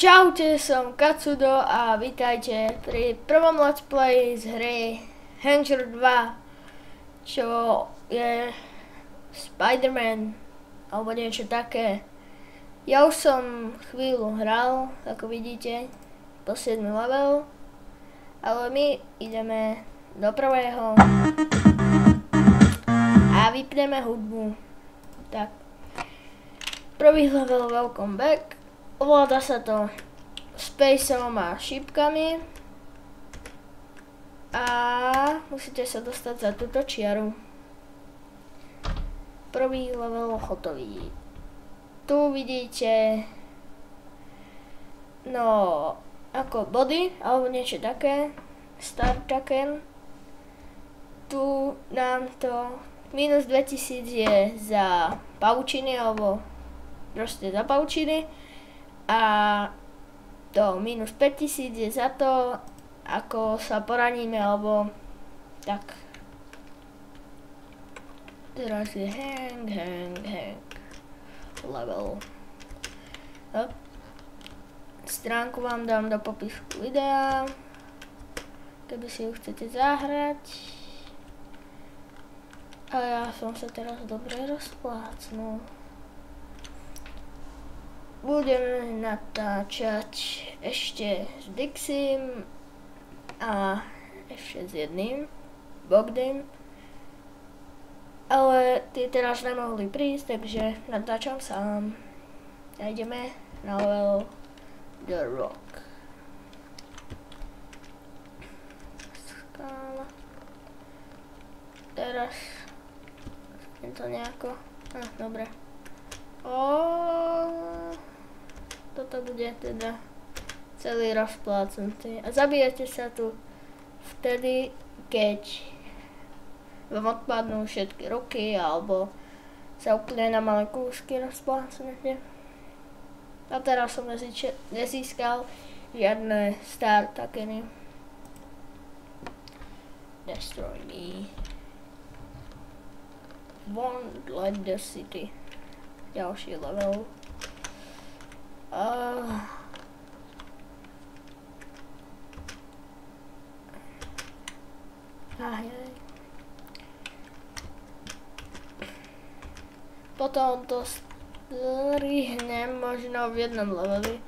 Čaute, som Katsudo a vítajte pri prvom let's play z hry Hanger 2, čo je Spider-Man alebo niečo také. Ja už som chvíľu hral, ako vidíte, po 7. level, ale my ideme do prvého a vypneme hudbu. Tak, prvý level, welcome back. Ovláda sa to spaceom a šípkami a musíte sa dostať za túto čiaru. Prvý level hotový. Tu vidíte ako body alebo niečo také, start token. Tu nám to minus 2000 je za pavučiny alebo proste za pavučiny. A to minus 5000 je za to, ako sa poraníme, alebo tak. Teraz je hang level. Stránku vám dám do popisku videa, keby si ju chcete zahrať. A ja som sa teraz dobre rozplácnul. Budeme natáčať ešte s Dixim a ešte s jedným, Bogdym. Ale tí teraz nemohli prísť, takže natáčam sám. A ideme na level The Rock. Skála. Teraz je to nejako. Dobre. Toto bude teda celý rozplácnutý. A zabijete sa tu vtedy, keď vám odpadnú všetky ruky alebo sa úplne na malé kúsky rozplácnete. A teraz som nezískal žiadne star tokeny. Destroy me. Won't let the city. Ďalší level. Potom to strihnem možno v jednom leveli.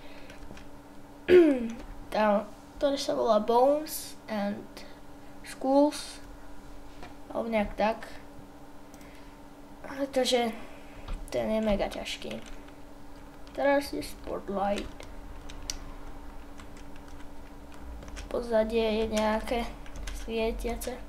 Ktorý sa volá Bones and Schools. Alebo nejak tak. Pretože ten je mega ťažký. Teraz je Spotlight. Pozadie je nejaké svietiace.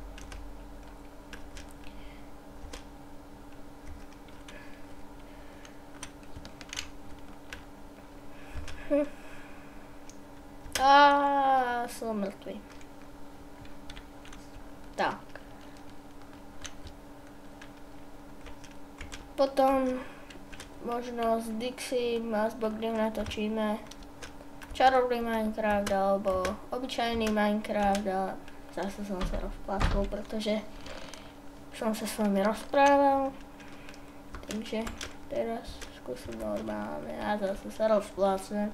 Som mŕtvý. Tak. Potom možno s Dixim a s Bogdym natočíme čarovný Minecraft alebo obyčajný Minecraft a zase som sa rozplakol, pretože som sa s vami rozprával. Takže teraz skúsim normálne a zase sa rozplácnem.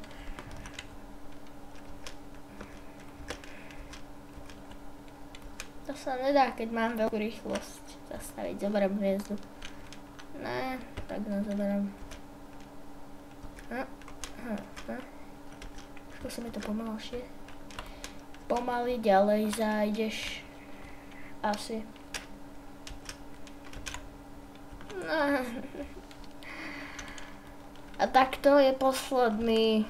To sa nedá, keď mám veľkú rýchlosť zastaviť. Zoberiem hviezdu. Ne, tak nezoberiem. Skúsime to pomalšie. Pomaly ďalej zájdeš. Asi. A takto je posledné.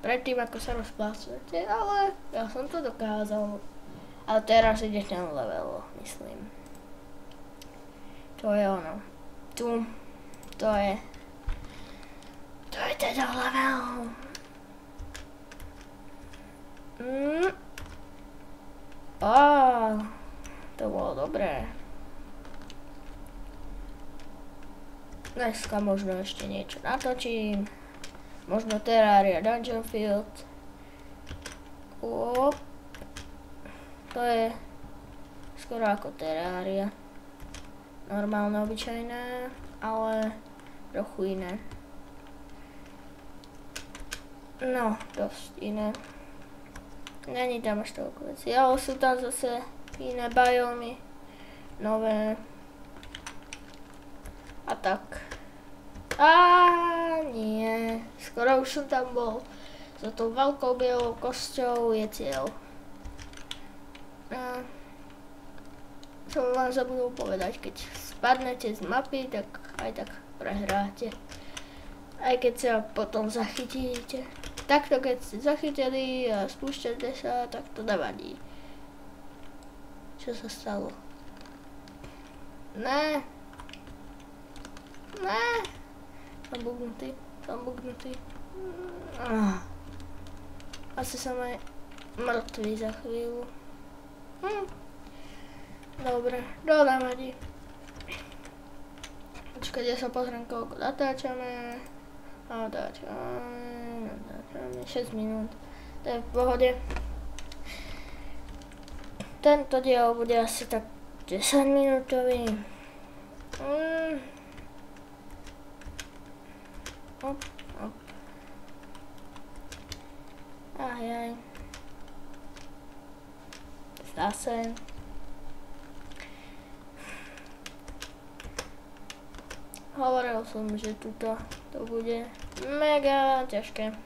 Predtým ako sa rozplácujete, ale ja som to dokázal. Ale teraz ide ten level, myslím. To je ono. To je teda level. To bolo dobré. Dneska možno ešte niečo natočím. Možno Terraria Dungeon Field. To je skoro ako Terraria. Normálne, obyčajné, ale trochu iné. No, dosť iné. Není tam až toľko veci, ale sú tam zase iné biomy, nové. A tak. A nie, skoro už som tam bol. Za tou veľkou bielou kosťou je cieľ. A som vám zabudol povedať, keď spadnete z mapy, tak aj tak prehráte. Aj keď sa potom zachytíte. Takto keď ste zachytili a spúšťate sa, tak to nevadí. Čo sa stalo? Ne. Som bugnutý. Asi som aj mŕtvý za chvíľu. Dobre, nevadí. Počkať, ja sa pozriem, koľko natáčame. Natáčame 6 minút. To je v pohode. Tento diel bude asi tak 10 minútový. Op. Ajaj. Zase. Hovoril som, že tuto to bude mega ťažké.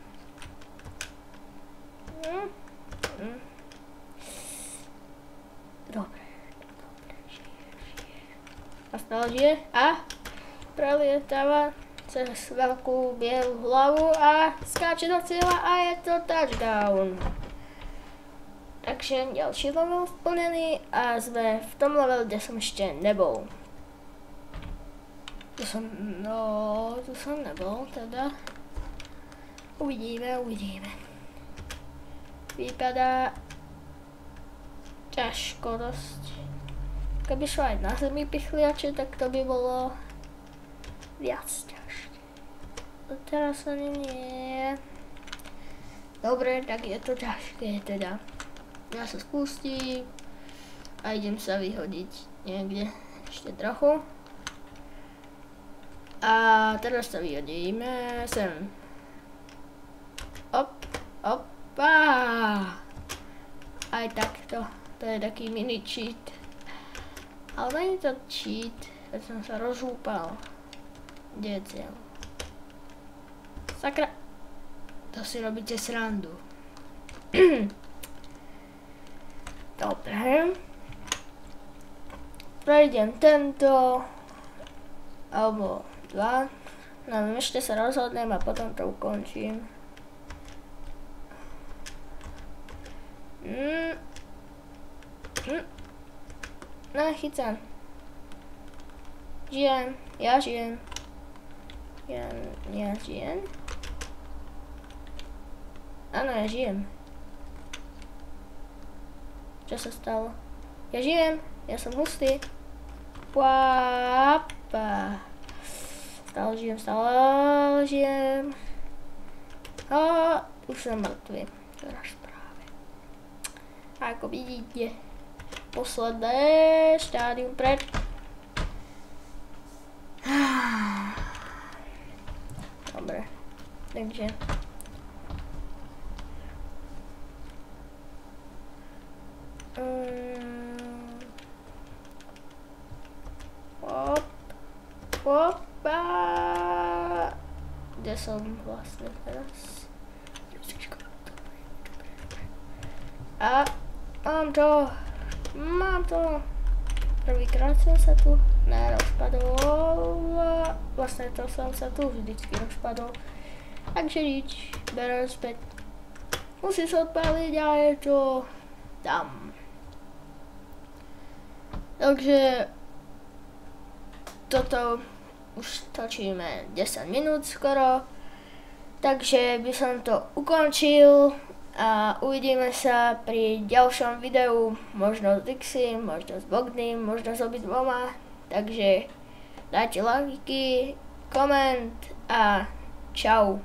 Dobre, žije. A stále žije a prelietáva cez veľkú bielu hlavu a skáče do cieľa a je to touchdown. Takže ďalší level splnený a sme v tom levelu, kde som ešte nebol. Tu som nebol teda. Uvidíme. Vypadá ťažko dosť. Keby šlo aj na zemi pichliače, tak to by bolo viac ťažké. Teraz ani nie. Dobre, tak je to ťažké teda. Ja sa spustím a idem sa vyhodiť niekde ešte trochu. A teraz sa vyhodíme sem. Opa. Aj takto. To je taký mini cheat. Ale nie je to cheat, keď som sa rozhúpal. Kde je cieľ? Sakra. To si robíte srandu. Dobre. Prejdem tento. Alebo 2. No, ešte sa rozhodnem a potom to ukončím. No, chycam. Ja žijem. Áno, ja žijem. Čo sa stalo? Ja žijem, ja som hustý. Pápa. Stále žijem. A už som mŕtvy. Teraz práve. Ako vidíte, posledné štádium pred. Dobre, takže opa. Kde som vlastne teraz? A mám to. Prvýkrát som sa tu nerozpadol. Vlastne to som sa tu vždycky rozpadol. Takže nič, berem späť. Musí sa odpáliť a je to tam. Takže toto už točíme 10 minút skoro. Takže by som to ukončil a uvidíme sa pri ďalšom videu. Možno s Dixim, možno s Bogdym, možno s obidvoma. Takže dajte lajky, koment a čau.